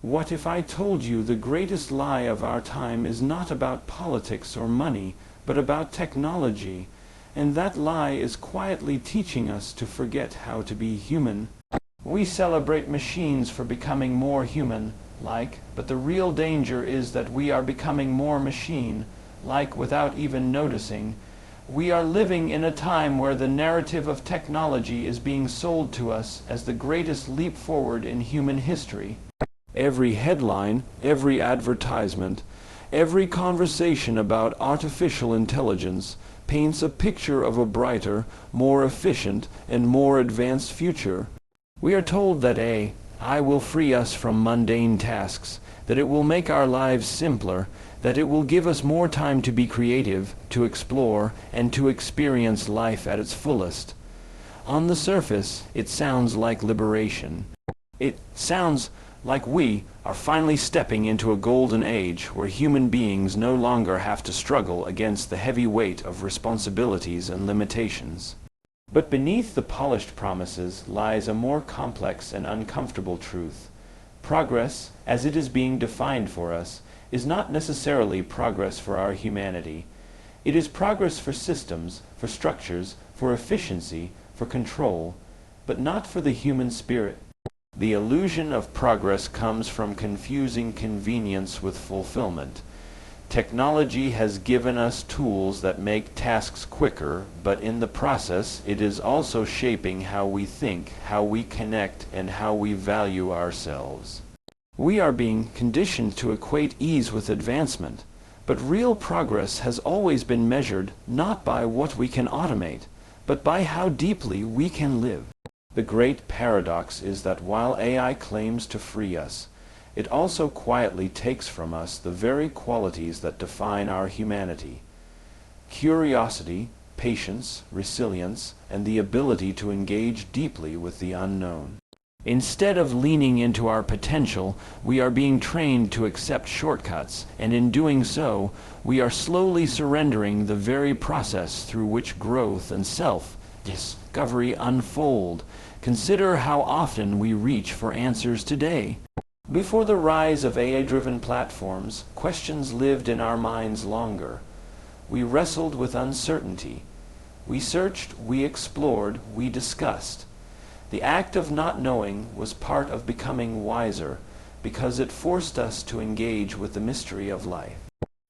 What if I told you the greatest lie of our time is not about politics or money, but about technology, and that lie is quietly teaching us to forget how to be human? We celebrate machines for becoming more human-like, but the real danger is that we are becoming more machine-like without even noticing. We are living in a time where the narrative of technology is being sold to us as the greatest leap forward in human history. Every headline, every advertisement, every conversation about artificial intelligence paints a picture of a brighter, more efficient, and more advanced future. We are told that AI will free us from mundane tasks, that it will make our lives simpler, that it will give us more time to be creative, to explore, and to experience life at its fullest. On the surface, it sounds like liberation. It sounds like we are finally stepping into a golden age where human beings no longer have to struggle against the heavy weight of responsibilities and limitations. But beneath the polished promises lies a more complex and uncomfortable truth. Progress, as it is being defined for us, is not necessarily progress for our humanity. It is progress for systems, for structures, for efficiency, for control, but not for the human spirit. The illusion of progress comes from confusing convenience with fulfillment. Technology has given us tools that make tasks quicker, but in the process it is also shaping how we think, how we connect, and how we value ourselves. We are being conditioned to equate ease with advancement, but real progress has always been measured not by what we can automate, but by how deeply we can live. The great paradox is that while AI claims to free us, it also quietly takes from us the very qualities that define our humanity: curiosity, patience, resilience, and the ability to engage deeply with the unknown. Instead of leaning into our potential, we are being trained to accept shortcuts, and in doing so, we are slowly surrendering the very process through which growth and self-discovery unfold. Consider how often we reach for answers today. Before the rise of AI-driven platforms, questions lived in our minds longer. We wrestled with uncertainty. We searched, we explored, we discussed. The act of not knowing was part of becoming wiser, because it forced us to engage with the mystery of life.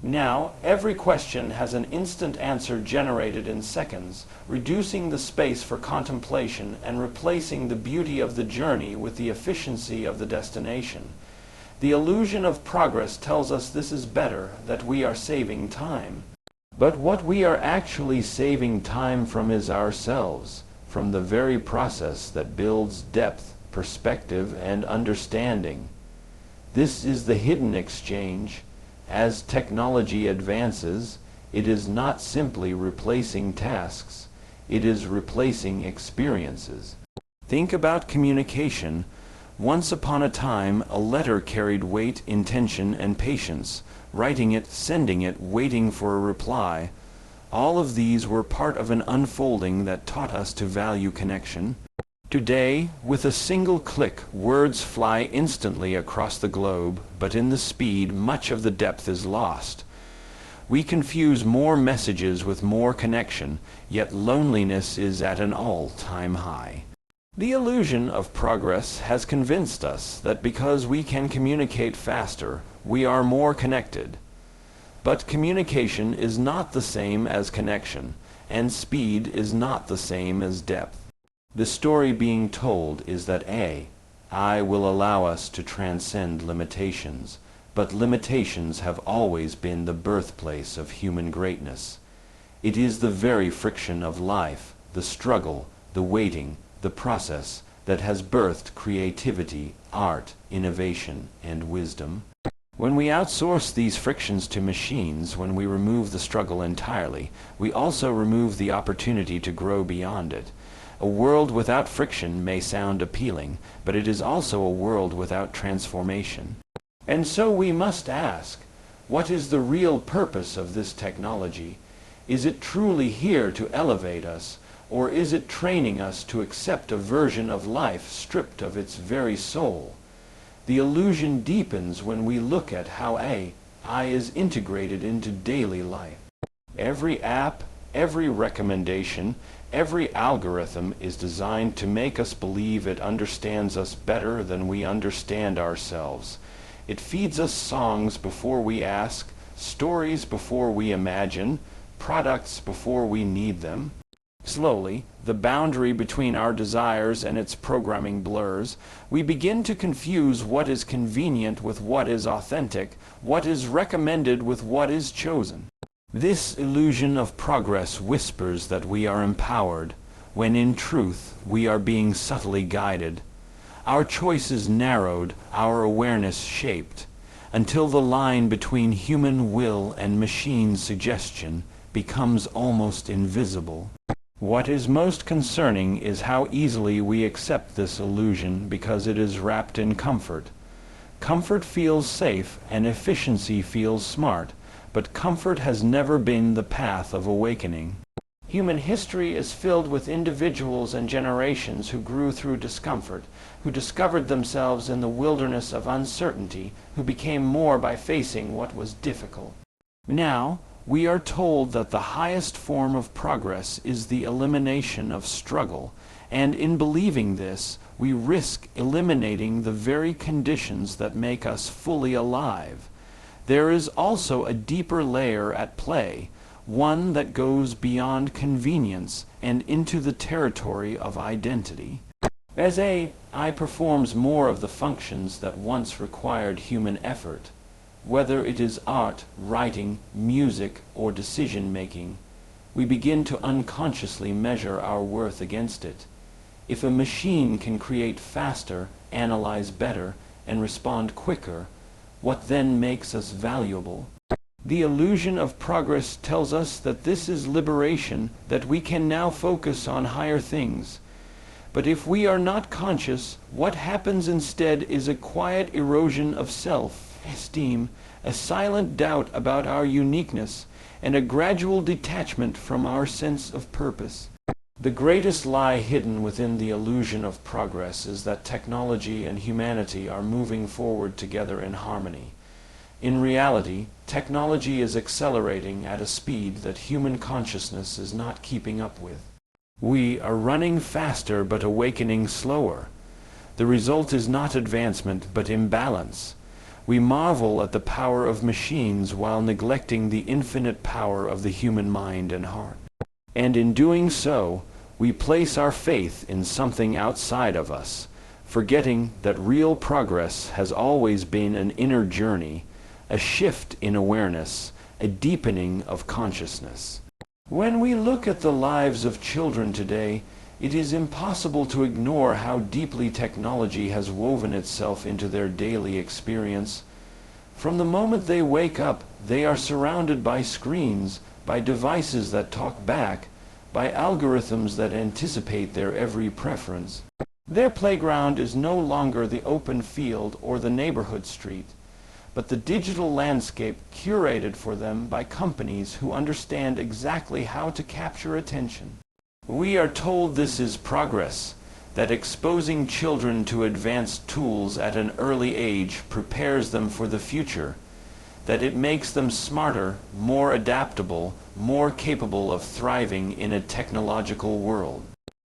Now, every question has an instant answer generated in seconds, reducing the space for contemplation and replacing the beauty of the journey with the efficiency of the destination. The illusion of progress tells us this is better, that we are saving time. But what we are actually saving time from is ourselves, from the very process that builds depth, perspective, and understanding. This is the hidden exchange. As technology advances, it is not simply replacing tasks, it is replacing experiences. Think about communication. Once upon a time, a letter carried weight, intention, and patience. Writing it, sending it, waiting for a reply. All of these were part of an unfolding that taught us to value connection. Today, with a single click, words fly instantly across the globe, but in the speed, much of the depth is lost. We confuse more messages with more connection, yet loneliness is at an all-time high. The illusion of progress has convinced us that because we can communicate faster, we are more connected. But communication is not the same as connection, and speed is not the same as depth. The story being told is that AI will allow us to transcend limitations, but limitations have always been the birthplace of human greatness. It is the very friction of life, the struggle, the waiting, the process, that has birthed creativity, art, innovation, and wisdom. When we outsource these frictions to machines, when we remove the struggle entirely, we also remove the opportunity to grow beyond it. A world without friction may sound appealing, but it is also a world without transformation. And so we must ask, what is the real purpose of this technology? Is it truly here to elevate us, or is it training us to accept a version of life stripped of its very soul? The illusion deepens when we look at how AI is integrated into daily life. Every app, every recommendation, every algorithm is designed to make us believe it understands us better than we understand ourselves. It feeds us songs before we ask, stories before we imagine, products before we need them. Slowly, the boundary between our desires and its programming blurs. We begin to confuse what is convenient with what is authentic, what is recommended with what is chosen. This illusion of progress whispers that we are empowered, when in truth we are being subtly guided. Our choices narrowed, our awareness shaped, until the line between human will and machine suggestion becomes almost invisible. What is most concerning is how easily we accept this illusion because it is wrapped in comfort. Comfort feels safe and efficiency feels smart, but comfort has never been the path of awakening. Human history is filled with individuals and generations who grew through discomfort, who discovered themselves in the wilderness of uncertainty, who became more by facing what was difficult. Now, we are told that the highest form of progress is the elimination of struggle, and in believing this, we risk eliminating the very conditions that make us fully alive. There is also a deeper layer at play, one that goes beyond convenience and into the territory of identity. As AI performs more of the functions that once required human effort, whether it is art, writing, music, or decision-making, we begin to unconsciously measure our worth against it. If a machine can create faster, analyze better, and respond quicker, what then makes us valuable? The illusion of progress tells us that this is liberation, that we can now focus on higher things. But if we are not conscious, what happens instead is a quiet erosion of self-esteem, a silent doubt about our uniqueness, and a gradual detachment from our sense of purpose. The greatest lie hidden within the illusion of progress is that technology and humanity are moving forward together in harmony. In reality, technology is accelerating at a speed that human consciousness is not keeping up with. We are running faster but awakening slower. The result is not advancement but imbalance. We marvel at the power of machines while neglecting the infinite power of the human mind and heart. And in doing so, we place our faith in something outside of us, forgetting that real progress has always been an inner journey, a shift in awareness, a deepening of consciousness. When we look at the lives of children today, it is impossible to ignore how deeply technology has woven itself into their daily experience. From the moment they wake up, they are surrounded by screens, by devices that talk back, by algorithms that anticipate their every preference. Their playground is no longer the open field or the neighborhood street, but the digital landscape curated for them by companies who understand exactly how to capture attention. We are told this is progress, that exposing children to advanced tools at an early age prepares them for the future, that it makes them smarter, more adaptable, more capable of thriving in a technological world.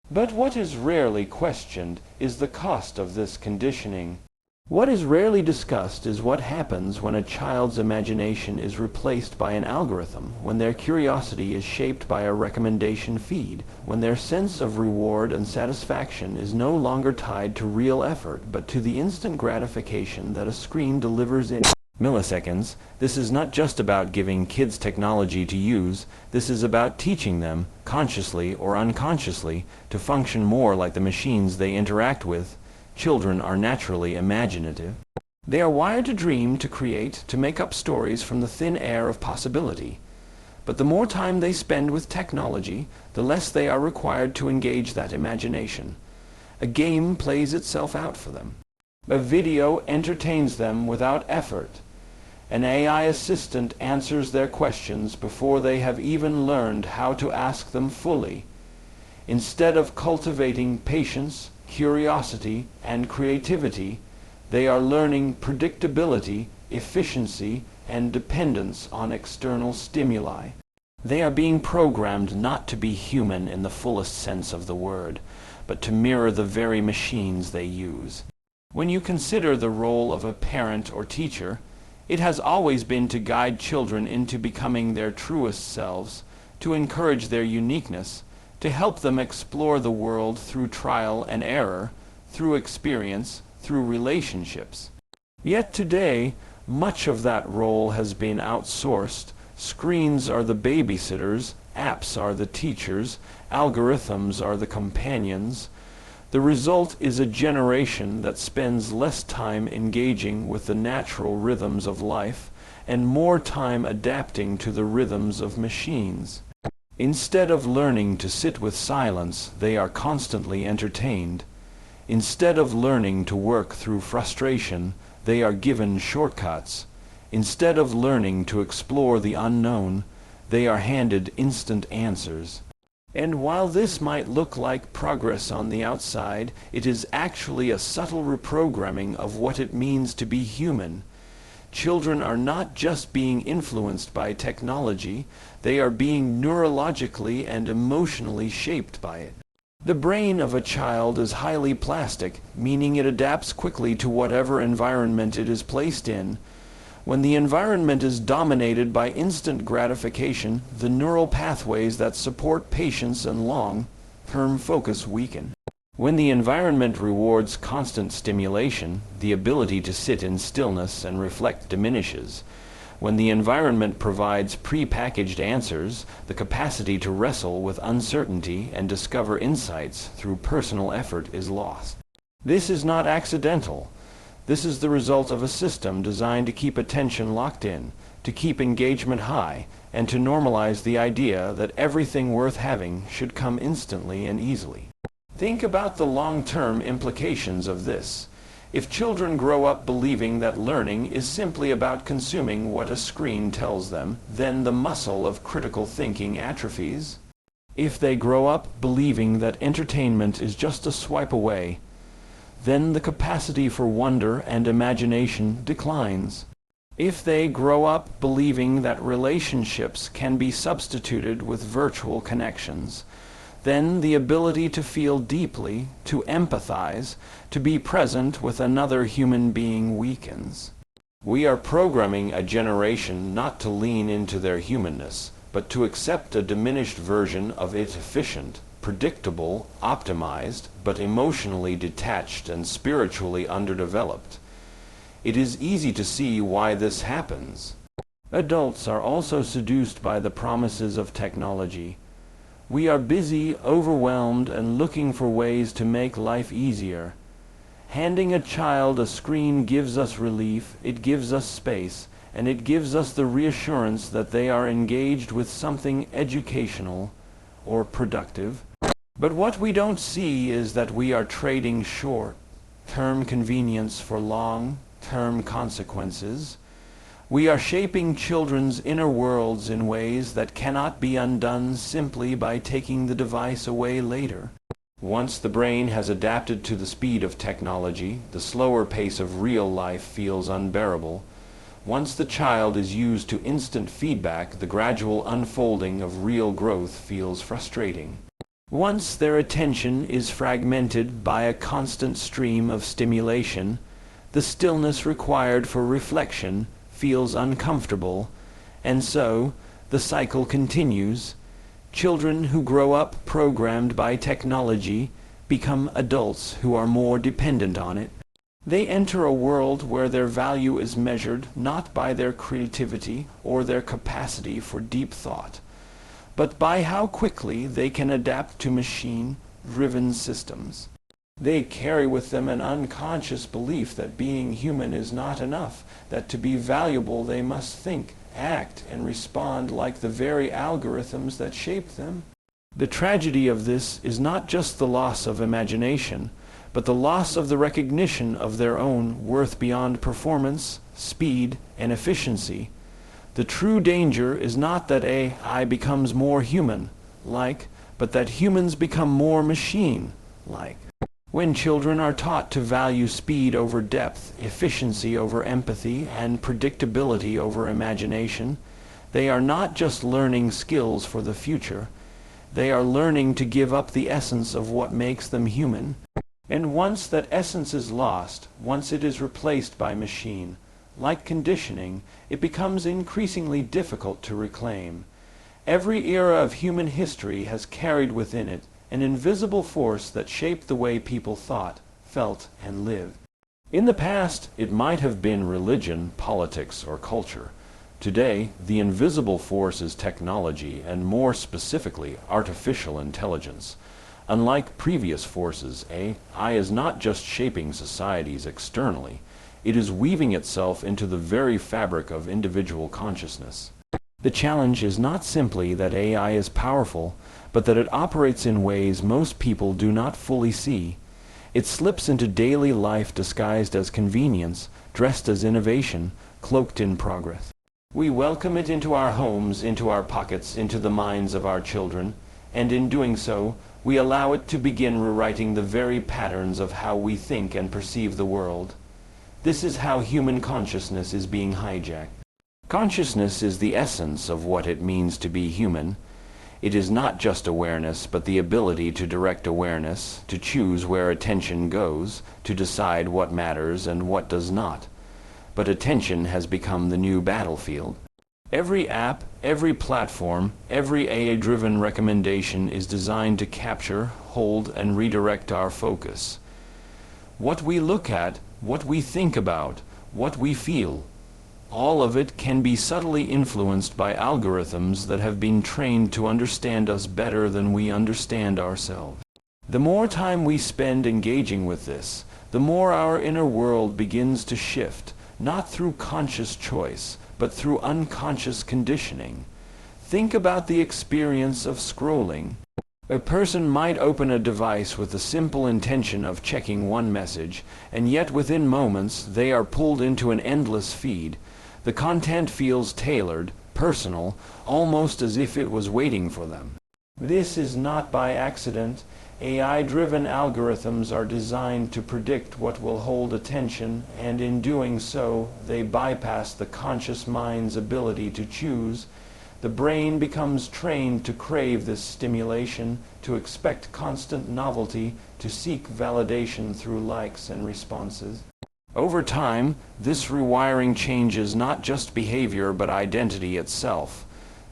But what is rarely questioned is the cost of this conditioning. What is rarely discussed is what happens when a child's imagination is replaced by an algorithm, when their curiosity is shaped by a recommendation feed, when their sense of reward and satisfaction is no longer tied to real effort, but to the instant gratification that a screen delivers in milliseconds. This is not just about giving kids technology to use. This is about teaching them, consciously or unconsciously, to function more like the machines they interact with. Children are naturally imaginative. They are wired to dream, to create, to make up stories from the thin air of possibility. But the more time they spend with technology, the less they are required to engage that imagination. A game plays itself out for them. A video entertains them without effort. An AI assistant answers their questions before they have even learned how to ask them fully. Instead of cultivating patience, curiosity, and creativity, They are learning predictability, efficiency, and dependence on external stimuli. They are being programmed not to be human in the fullest sense of the word, but to mirror the very machines they use. When you consider the role of a parent or teacher, it has always been to guide children into becoming their truest selves, to encourage their uniqueness, to help them explore the world through trial and error, through experience, through relationships. Yet today, much of that role has been outsourced. Screens are the babysitters, apps are the teachers, algorithms are the companions. The result is a generation that spends less time engaging with the natural rhythms of life and more time adapting to the rhythms of machines. Instead of learning to sit with silence, they are constantly entertained. Instead of learning to work through frustration, they are given shortcuts. Instead of learning to explore the unknown, they are handed instant answers. And while this might look like progress on the outside, it is actually a subtle reprogramming of what it means to be human. Children are not just being influenced by technology, they are being neurologically and emotionally shaped by it. The brain of a child is highly plastic, meaning it adapts quickly to whatever environment it is placed in. When the environment is dominated by instant gratification, the neural pathways that support patience and long-term focus weaken. When the environment rewards constant stimulation, the ability to sit in stillness and reflect diminishes. When the environment provides pre-packaged answers, the capacity to wrestle with uncertainty and discover insights through personal effort is lost. This is not accidental. This is the result of a system designed to keep attention locked in, to keep engagement high, and to normalize the idea that everything worth having should come instantly and easily. Think about the long-term implications of this. If children grow up believing that learning is simply about consuming what a screen tells them, then the muscle of critical thinking atrophies. If they grow up believing that entertainment is just a swipe away, then the capacity for wonder and imagination declines. If they grow up believing that relationships can be substituted with virtual connections, then the ability to feel deeply, to empathize, to be present with another human being weakens. We are programming a generation not to lean into their humanness, but to accept a diminished version of it, efficient, predictable, optimized, but emotionally detached and spiritually underdeveloped. It is easy to see why this happens. Adults are also seduced by the promises of technology. We are busy, overwhelmed, and looking for ways to make life easier. Handing a child a screen gives us relief, it gives us space, and it gives us the reassurance that they are engaged with something educational or productive. But what we don't see is that we are trading short-term convenience for long-term consequences. We are shaping children's inner worlds in ways that cannot be undone simply by taking the device away later. Once the brain has adapted to the speed of technology, the slower pace of real life feels unbearable. Once the child is used to instant feedback, the gradual unfolding of real growth feels frustrating. Once their attention is fragmented by a constant stream of stimulation, the stillness required for reflection feels uncomfortable, and so the cycle continues. Children who grow up programmed by technology become adults who are more dependent on it. They enter a world where their value is measured not by their creativity or their capacity for deep thought, but by how quickly they can adapt to machine-driven systems. They carry with them an unconscious belief that being human is not enough, that to be valuable they must think, act, and respond like the very algorithms that shape them. The tragedy of this is not just the loss of imagination, but the loss of the recognition of their own worth beyond performance, speed, and efficiency. The true danger is not that AI becomes more human-like, but that humans become more machine-like. When children are taught to value speed over depth, efficiency over empathy, and predictability over imagination, they are not just learning skills for the future, they are learning to give up the essence of what makes them human. And once that essence is lost, once it is replaced by machine, like conditioning, it becomes increasingly difficult to reclaim. Every era of human history has carried within it an invisible force that shaped the way people thought, felt, and lived. In the past, it might have been religion, politics, or culture. Today, the invisible force is technology, and more specifically, artificial intelligence. Unlike previous forces, AI is not just shaping societies externally, it is weaving itself into the very fabric of individual consciousness. The challenge is not simply that AI is powerful, but that it operates in ways most people do not fully see. It slips into daily life disguised as convenience, dressed as innovation, cloaked in progress. We welcome it into our homes, into our pockets, into the minds of our children, and in doing so, we allow it to begin rewriting the very patterns of how we think and perceive the world. This is how human consciousness is being hijacked. Consciousness is the essence of what it means to be human. It is not just awareness, but the ability to direct awareness, to choose where attention goes, to decide what matters and what does not. But attention has become the new battlefield. Every app, every platform, every AI-driven recommendation is designed to capture, hold, and redirect our focus. What we look at, what we think about, what we feel, all of it can be subtly influenced by algorithms that have been trained to understand us better than we understand ourselves. The more time we spend engaging with this, the more our inner world begins to shift, not through conscious choice, but through unconscious conditioning. Think about the experience of scrolling. A person might open a device with the simple intention of checking one message, and yet within moments they are pulled into an endless feed. The content feels tailored, personal, almost as if it was waiting for them. This is not by accident. AI-driven algorithms are designed to predict what will hold attention, and in doing so, they bypass the conscious mind's ability to choose. The brain becomes trained to crave this stimulation, to expect constant novelty, to seek validation through likes and responses. Over time, this rewiring changes not just behavior but identity itself.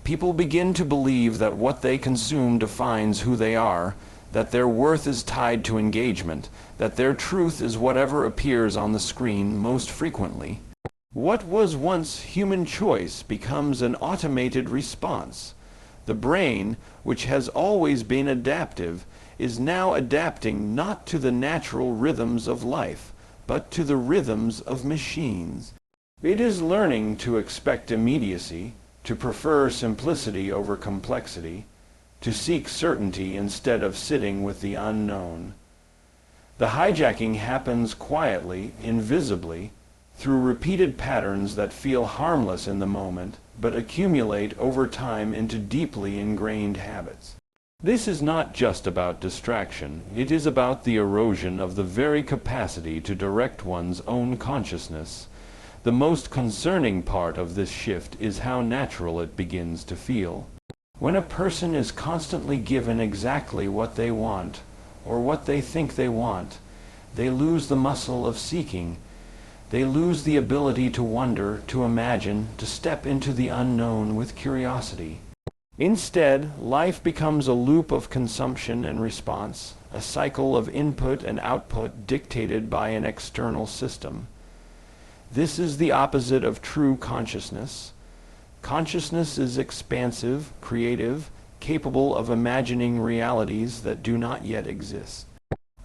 People begin to believe that what they consume defines who they are, that their worth is tied to engagement, that their truth is whatever appears on the screen most frequently. What was once human choice becomes an automated response. The brain, which has always been adaptive, is now adapting not to the natural rhythms of life, but to the rhythms of machines. It is learning to expect immediacy, to prefer simplicity over complexity, to seek certainty instead of sitting with the unknown. The hijacking happens quietly, invisibly, through repeated patterns that feel harmless in the moment, but accumulate over time into deeply ingrained habits. This is not just about distraction, it is about the erosion of the very capacity to direct one's own consciousness. The most concerning part of this shift is how natural it begins to feel. When a person is constantly given exactly what they want, or what they think they want, they lose the muscle of seeking. They lose the ability to wonder, to imagine, to step into the unknown with curiosity. Instead, life becomes a loop of consumption and response, a cycle of input and output dictated by an external system. This is the opposite of true consciousness. Consciousness is expansive, creative, capable of imagining realities that do not yet exist.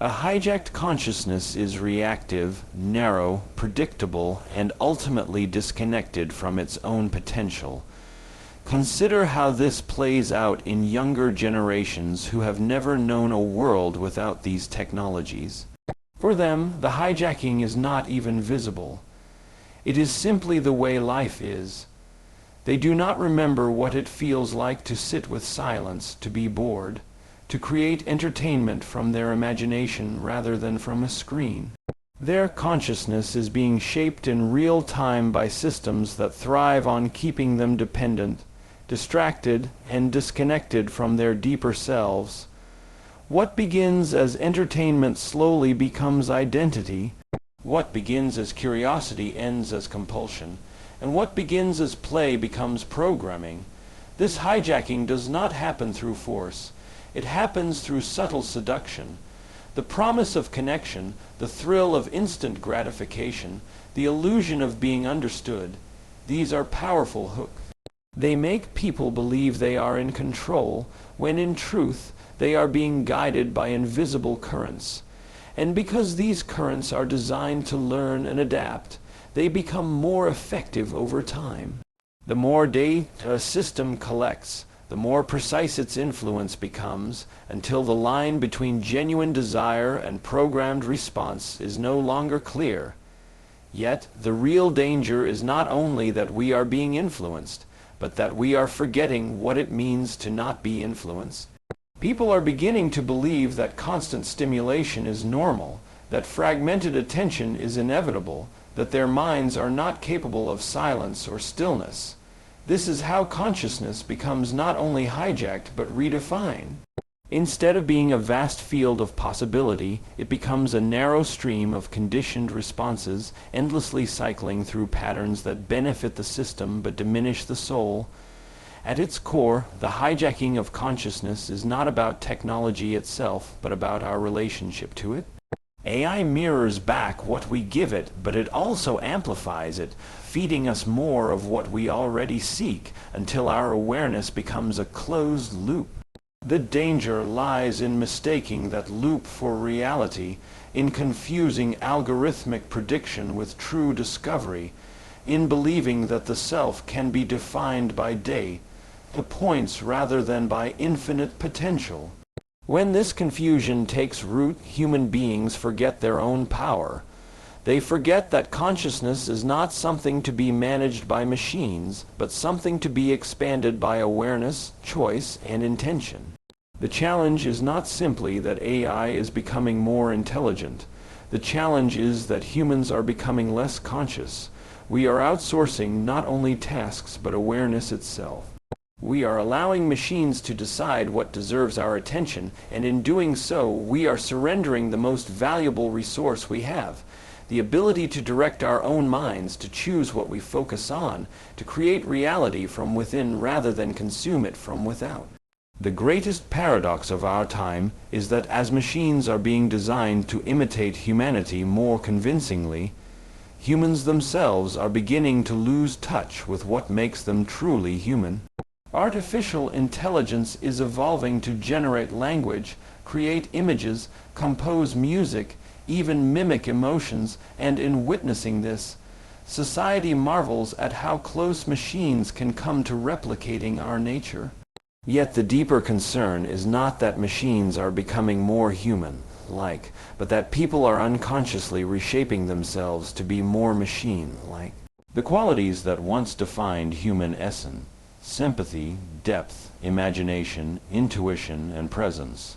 A hijacked consciousness is reactive, narrow, predictable, and ultimately disconnected from its own potential. Consider how this plays out in younger generations who have never known a world without these technologies. For them, the hijacking is not even visible. It is simply the way life is. They do not remember what it feels like to sit with silence, to be bored, to create entertainment from their imagination rather than from a screen. Their consciousness is being shaped in real time by systems that thrive on keeping them dependent, distracted, and disconnected from their deeper selves. What begins as entertainment slowly becomes identity. What begins as curiosity ends as compulsion, and what begins as play becomes programming. This hijacking does not happen through force. It happens through subtle seduction. The promise of connection, the thrill of instant gratification, the illusion of being understood, these are powerful hooks. They make people believe they are in control, when in truth they are being guided by invisible currents. And because these currents are designed to learn and adapt, they become more effective over time. The more data a system collects, the more precise its influence becomes, until the line between genuine desire and programmed response is no longer clear. Yet the real danger is not only that we are being influenced, but that we are forgetting what it means to not be influenced. People are beginning to believe that constant stimulation is normal, that fragmented attention is inevitable, that their minds are not capable of silence or stillness. This is how consciousness becomes not only hijacked but redefined. Instead of being a vast field of possibility, it becomes a narrow stream of conditioned responses, endlessly cycling through patterns that benefit the system but diminish the soul. At its core, the hijacking of consciousness is not about technology itself, but about our relationship to it. AI mirrors back what we give it, but it also amplifies it, feeding us more of what we already seek, until our awareness becomes a closed loop. The danger lies in mistaking that loop for reality, in confusing algorithmic prediction with true discovery, in believing that the self can be defined by data points rather than by infinite potential. When this confusion takes root, human beings forget their own power. They forget that consciousness is not something to be managed by machines, but something to be expanded by awareness, choice, and intention. The challenge is not simply that AI is becoming more intelligent. The challenge is that humans are becoming less conscious. We are outsourcing not only tasks, but awareness itself. We are allowing machines to decide what deserves our attention, and in doing so, we are surrendering the most valuable resource we have, the ability to direct our own minds, to choose what we focus on, to create reality from within rather than consume it from without. The greatest paradox of our time is that as machines are being designed to imitate humanity more convincingly, humans themselves are beginning to lose touch with what makes them truly human. Artificial intelligence is evolving to generate language, create images, compose music, even mimic emotions, and in witnessing this, society marvels at how close machines can come to replicating our nature. Yet the deeper concern is not that machines are becoming more human-like, but that people are unconsciously reshaping themselves to be more machine-like. The qualities that once defined human essence, sympathy, depth, imagination, intuition, and presence,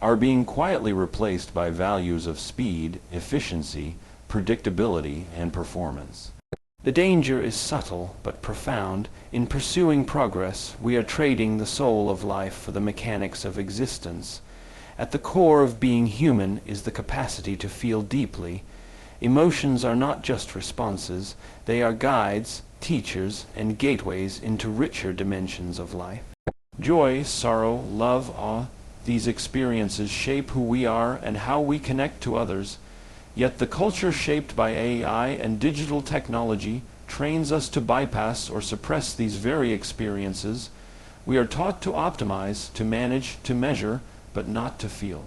are being quietly replaced by values of speed, efficiency, predictability, and performance. The danger is subtle but profound. In pursuing progress, we are trading the soul of life for the mechanics of existence. At the core of being human is the capacity to feel deeply. Emotions are not just responses, they are guides, teachers, and gateways into richer dimensions of life. Joy, sorrow, love, awe, these experiences shape who we are and how we connect to others. Yet the culture shaped by AI and digital technology trains us to bypass or suppress these very experiences. We are taught to optimize, to manage, to measure, but not to feel.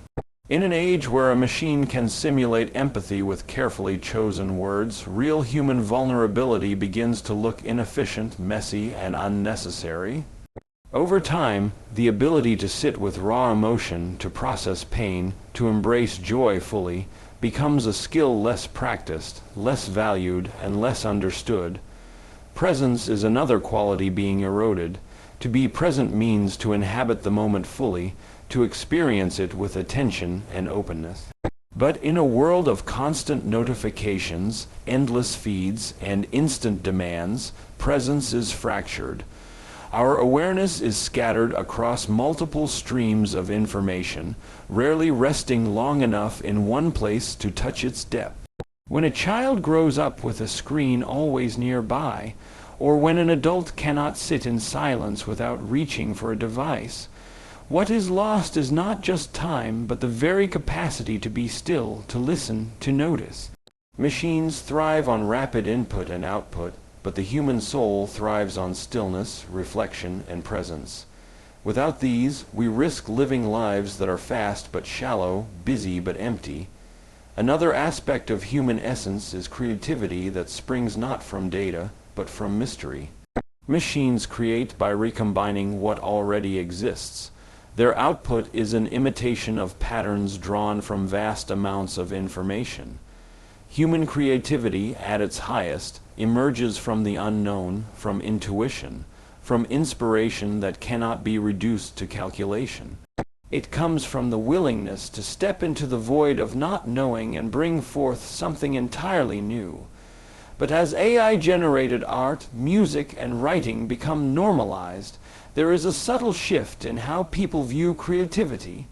In an age where a machine can simulate empathy with carefully chosen words, real human vulnerability begins to look inefficient, messy, and unnecessary. Over time, the ability to sit with raw emotion, to process pain, to embrace joy fully, becomes a skill less practiced, less valued, and less understood. Presence is another quality being eroded. To be present means to inhabit the moment fully, to experience it with attention and openness. But in a world of constant notifications, endless feeds, and instant demands, presence is fractured. Our awareness is scattered across multiple streams of information, rarely resting long enough in one place to touch its depth. When a child grows up with a screen always nearby, or when an adult cannot sit in silence without reaching for a device, what is lost is not just time, but the very capacity to be still, to listen, to notice. Machines thrive on rapid input and output, but the human soul thrives on stillness, reflection, and presence. Without these, we risk living lives that are fast but shallow, busy but empty. Another aspect of human essence is creativity that springs not from data, but from mystery. Machines create by recombining what already exists. Their output is an imitation of patterns drawn from vast amounts of information. Human creativity, at its highest, emerges from the unknown, from intuition, from inspiration that cannot be reduced to calculation. It comes from the willingness to step into the void of not knowing and bring forth something entirely new. But as AI-generated art, music, and writing become normalized, there is a subtle shift in how people view creativity.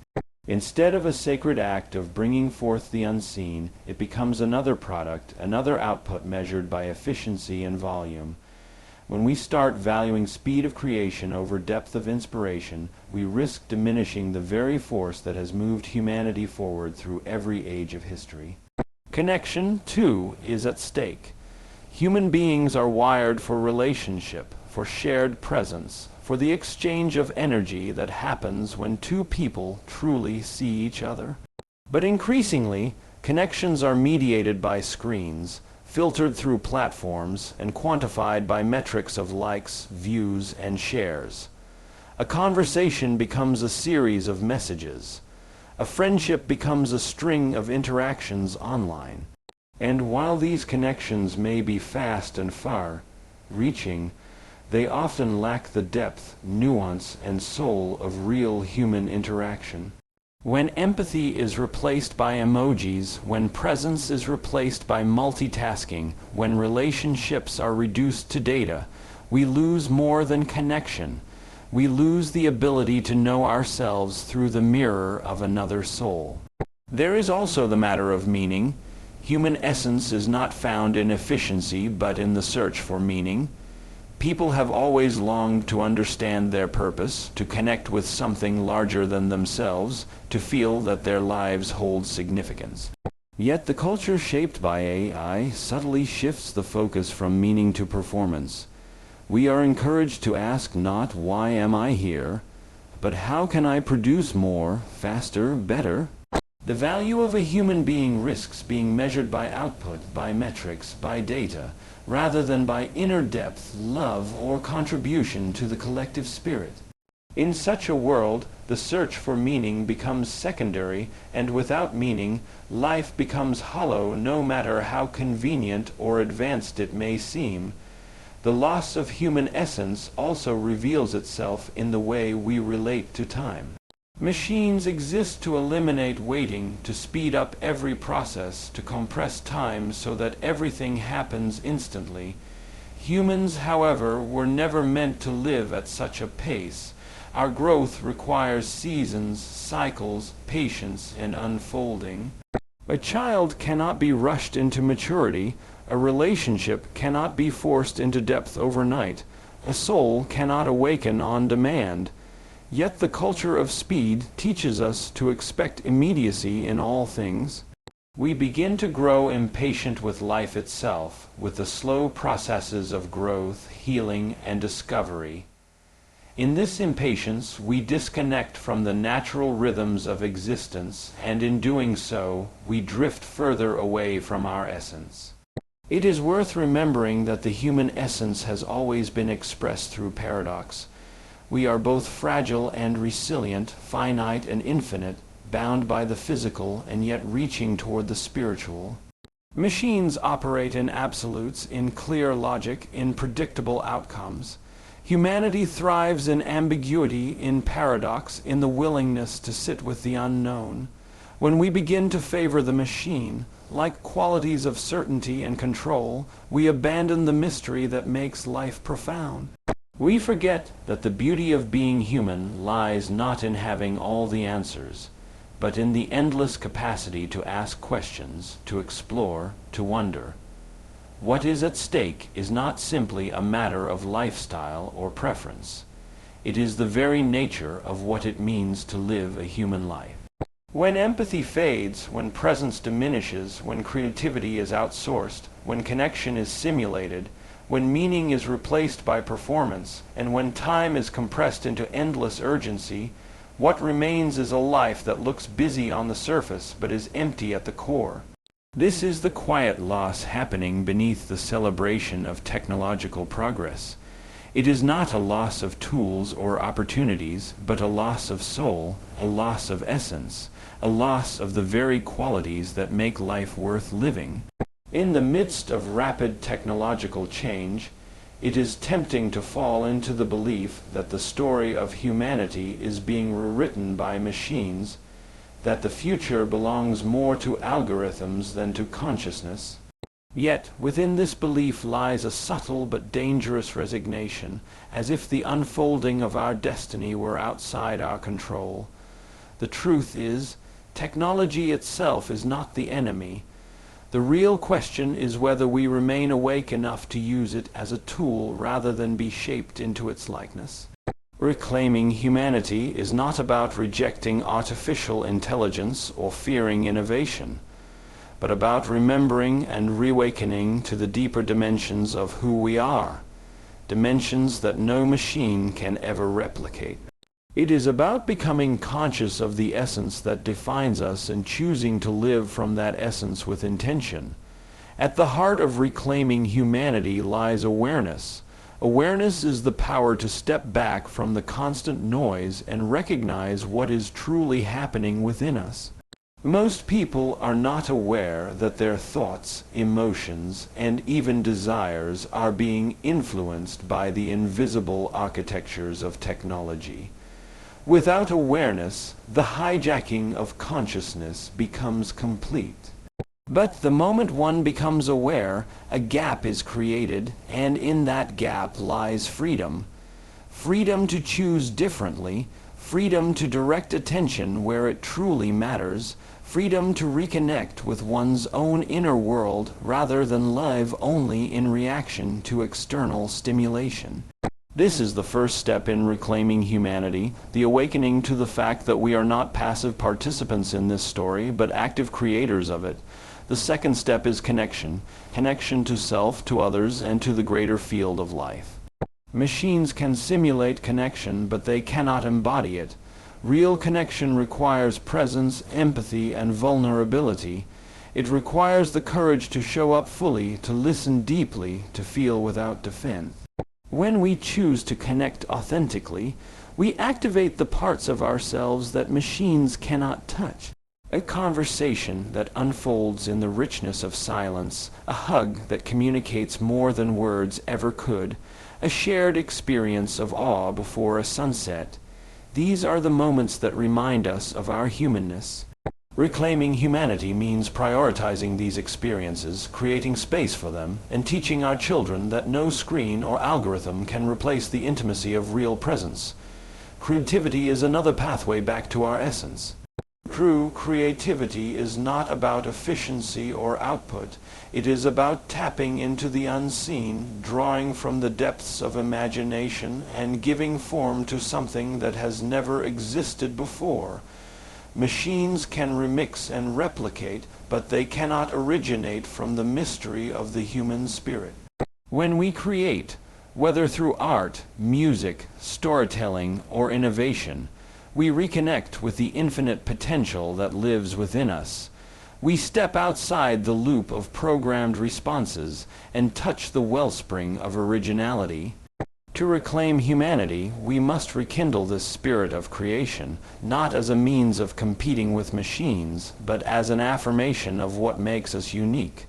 Instead of a sacred act of bringing forth the unseen, it becomes another product, another output measured by efficiency and volume. When we start valuing speed of creation over depth of inspiration, we risk diminishing the very force that has moved humanity forward through every age of history. Connection, too, is at stake. Human beings are wired for relationship, for shared presence, for the exchange of energy that happens when two people truly see each other. But increasingly, connections are mediated by screens, filtered through platforms, and quantified by metrics of likes, views, and shares. A conversation becomes a series of messages. A friendship becomes a string of interactions online. And while these connections may be fast and far-reaching, they often lack the depth, nuance, and soul of real human interaction. When empathy is replaced by emojis, when presence is replaced by multitasking, when relationships are reduced to data, we lose more than connection. We lose the ability to know ourselves through the mirror of another soul. There is also the matter of meaning. Human essence is not found in efficiency, but in the search for meaning. People have always longed to understand their purpose, to connect with something larger than themselves, to feel that their lives hold significance. Yet the culture shaped by AI subtly shifts the focus from meaning to performance. We are encouraged to ask not "why am I here?" but "how can I produce more, faster, better?" The value of a human being risks being measured by output, by metrics, by data, rather than by inner depth, love, or contribution to the collective spirit. In such a world, the search for meaning becomes secondary, and without meaning, life becomes hollow no matter how convenient or advanced it may seem. The loss of human essence also reveals itself in the way we relate to time. Machines exist to eliminate waiting, to speed up every process, to compress time so that everything happens instantly. Humans, however, were never meant to live at such a pace. Our growth requires seasons, cycles, patience, and unfolding. A child cannot be rushed into maturity. A relationship cannot be forced into depth overnight. A soul cannot awaken on demand. Yet the culture of speed teaches us to expect immediacy in all things. We begin to grow impatient with life itself, with the slow processes of growth, healing, and discovery. In this impatience, we disconnect from the natural rhythms of existence, and in doing so, we drift further away from our essence. It is worth remembering that the human essence has always been expressed through paradox. We are both fragile and resilient, finite and infinite, bound by the physical and yet reaching toward the spiritual. Machines operate in absolutes, in clear logic, in predictable outcomes. Humanity thrives in ambiguity, in paradox, in the willingness to sit with the unknown. When we begin to favor the machine, like qualities of certainty and control, we abandon the mystery that makes life profound. We forget that the beauty of being human lies not in having all the answers, but in the endless capacity to ask questions, to explore, to wonder. What is at stake is not simply a matter of lifestyle or preference. It is the very nature of what it means to live a human life. When empathy fades, when presence diminishes, when creativity is outsourced, when connection is simulated, when meaning is replaced by performance, and when time is compressed into endless urgency, what remains is a life that looks busy on the surface but is empty at the core. This is the quiet loss happening beneath the celebration of technological progress. It is not a loss of tools or opportunities, but a loss of soul, a loss of essence, a loss of the very qualities that make life worth living. In the midst of rapid technological change, it is tempting to fall into the belief that the story of humanity is being rewritten by machines, that the future belongs more to algorithms than to consciousness. Yet within this belief lies a subtle but dangerous resignation, as if the unfolding of our destiny were outside our control. The truth is, technology itself is not the enemy. The real question is whether we remain awake enough to use it as a tool rather than be shaped into its likeness. Reclaiming humanity is not about rejecting artificial intelligence or fearing innovation, but about remembering and reawakening to the deeper dimensions of who we are, dimensions that no machine can ever replicate. It is about becoming conscious of the essence that defines us and choosing to live from that essence with intention. At the heart of reclaiming humanity lies awareness. Awareness is the power to step back from the constant noise and recognize what is truly happening within us. Most people are not aware that their thoughts, emotions, and even desires are being influenced by the invisible architectures of technology. Without awareness, the hijacking of consciousness becomes complete. But the moment one becomes aware, a gap is created, and in that gap lies freedom. Freedom to choose differently, freedom to direct attention where it truly matters, freedom to reconnect with one's own inner world rather than live only in reaction to external stimulation. This is the first step in reclaiming humanity, the awakening to the fact that we are not passive participants in this story, but active creators of it. The second step is connection, connection to self, to others, and to the greater field of life. Machines can simulate connection, but they cannot embody it. Real connection requires presence, empathy, and vulnerability. It requires the courage to show up fully, to listen deeply, to feel without defense. When we choose to connect authentically, we activate the parts of ourselves that machines cannot touch. A conversation that unfolds in the richness of silence, a hug that communicates more than words ever could, a shared experience of awe before a sunset. These are the moments that remind us of our humanness. Reclaiming humanity means prioritizing these experiences, creating space for them, and teaching our children that no screen or algorithm can replace the intimacy of real presence. Creativity is another pathway back to our essence. True creativity is not about efficiency or output. It is about tapping into the unseen, drawing from the depths of imagination, and giving form to something that has never existed before. Machines can remix and replicate, but they cannot originate from the mystery of the human spirit. When we create, whether through art, music, storytelling, or innovation, we reconnect with the infinite potential that lives within us. We step outside the loop of programmed responses and touch the wellspring of originality. To reclaim humanity, we must rekindle this spirit of creation, not as a means of competing with machines, but as an affirmation of what makes us unique.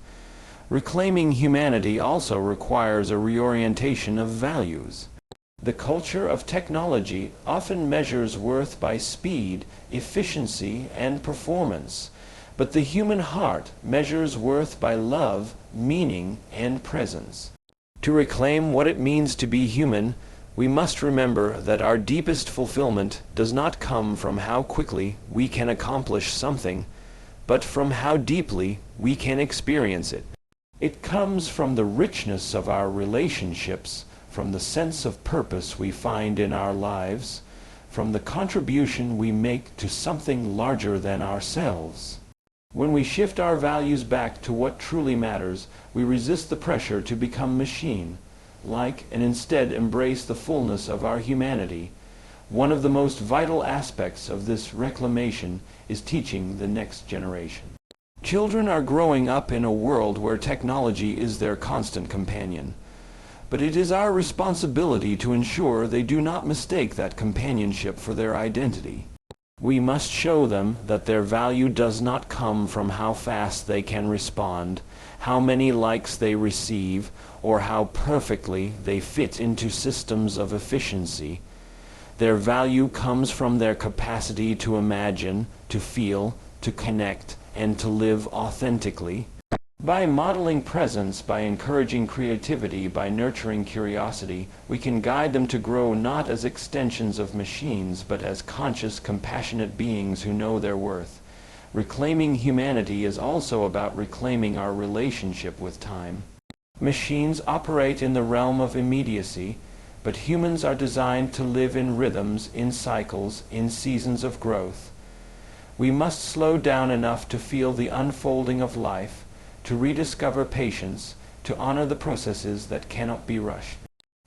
Reclaiming humanity also requires a reorientation of values. The culture of technology often measures worth by speed, efficiency, and performance, but the human heart measures worth by love, meaning, and presence. To reclaim what it means to be human, we must remember that our deepest fulfillment does not come from how quickly we can accomplish something, but from how deeply we can experience it. It comes from the richness of our relationships, from the sense of purpose we find in our lives, from the contribution we make to something larger than ourselves. When we shift our values back to what truly matters, we resist the pressure to become machine-like and instead embrace the fullness of our humanity. One of the most vital aspects of this reclamation is teaching the next generation. Children are growing up in a world where technology is their constant companion. But it is our responsibility to ensure they do not mistake that companionship for their identity. We must show them that their value does not come from how fast they can respond, how many likes they receive, or how perfectly they fit into systems of efficiency. Their value comes from their capacity to imagine, to feel, to connect, and to live authentically. By modeling presence, by encouraging creativity, by nurturing curiosity, we can guide them to grow not as extensions of machines, but as conscious, compassionate beings who know their worth. Reclaiming humanity is also about reclaiming our relationship with time. Machines operate in the realm of immediacy, but humans are designed to live in rhythms, in cycles, in seasons of growth. We must slow down enough to feel the unfolding of life, to rediscover patience, to honor the processes that cannot be rushed.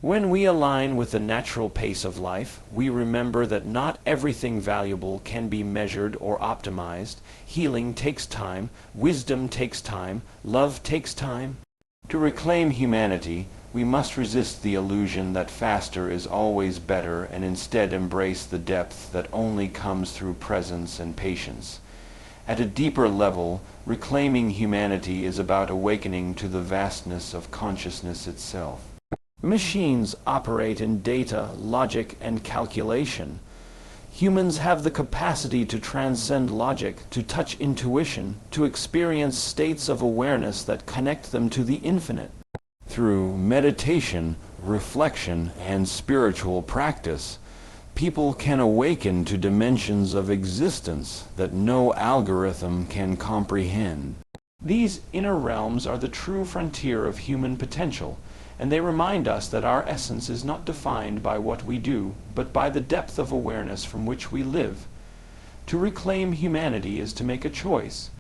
When we align with the natural pace of life, we remember that not everything valuable can be measured or optimized. Healing takes time, wisdom takes time, love takes time. To reclaim humanity, we must resist the illusion that faster is always better and instead embrace the depth that only comes through presence and patience. At a deeper level, reclaiming humanity is about awakening to the vastness of consciousness itself. Machines operate in data, logic, and calculation. Humans have the capacity to transcend logic, to touch intuition, to experience states of awareness that connect them to the infinite. Through meditation, reflection, and spiritual practice, people can awaken to dimensions of existence that no algorithm can comprehend. These inner realms are the true frontier of human potential, and they remind us that our essence is not defined by what we do, but by the depth of awareness from which we live. To reclaim humanity is to make a choice.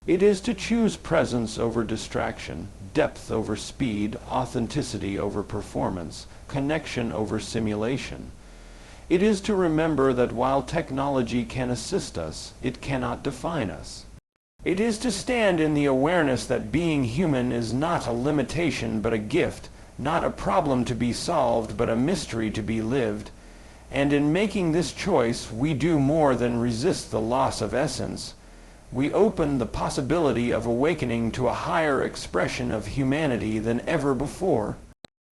It is to choose presence over distraction, depth over speed, authenticity over performance, connection over simulation. It is to remember that while technology can assist us, it cannot define us. It is to stand in the awareness that being human is not a limitation but a gift, not a problem to be solved but a mystery to be lived. And in making this choice, we do more than resist the loss of essence. We open the possibility of awakening to a higher expression of humanity than ever before.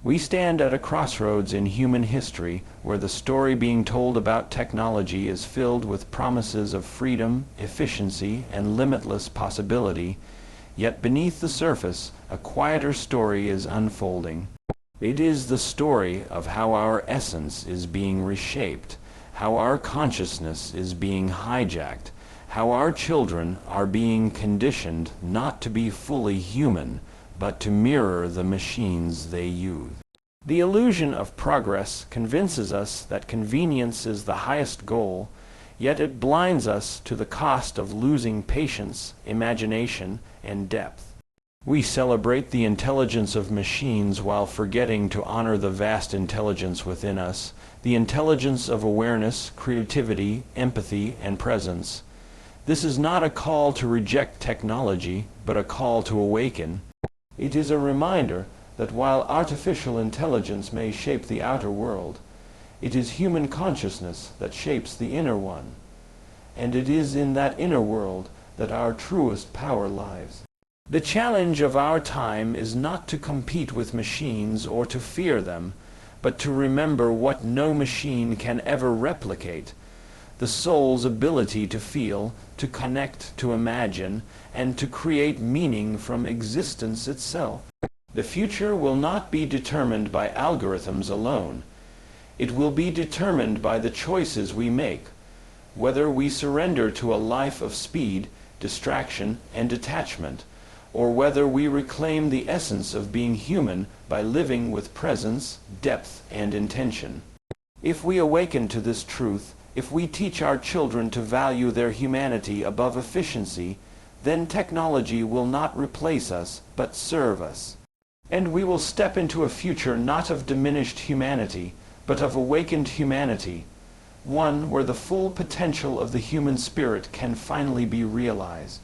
We stand at a crossroads in human history where the story being told about technology is filled with promises of freedom, efficiency, and limitless possibility, yet beneath the surface a quieter story is unfolding. It is the story of how our essence is being reshaped, how our consciousness is being hijacked, how our children are being conditioned not to be fully human, but to mirror the machines they use. The illusion of progress convinces us that convenience is the highest goal, yet it blinds us to the cost of losing patience, imagination, and depth. We celebrate the intelligence of machines while forgetting to honor the vast intelligence within us, the intelligence of awareness, creativity, empathy, and presence. This is not a call to reject technology, but a call to awaken. It is a reminder that while artificial intelligence may shape the outer world, it is human consciousness that shapes the inner one. And it is in that inner world that our truest power lies. The challenge of our time is not to compete with machines or to fear them, but to remember what no machine can ever replicate: the soul's ability to feel, to connect, to imagine, and to create meaning from existence itself. The future will not be determined by algorithms alone. It will be determined by the choices we make, whether we surrender to a life of speed, distraction, and detachment, or whether we reclaim the essence of being human by living with presence, depth, and intention. If we awaken to this truth, if we teach our children to value their humanity above efficiency, then technology will not replace us, but serve us. And we will step into a future not of diminished humanity, but of awakened humanity, one where the full potential of the human spirit can finally be realized.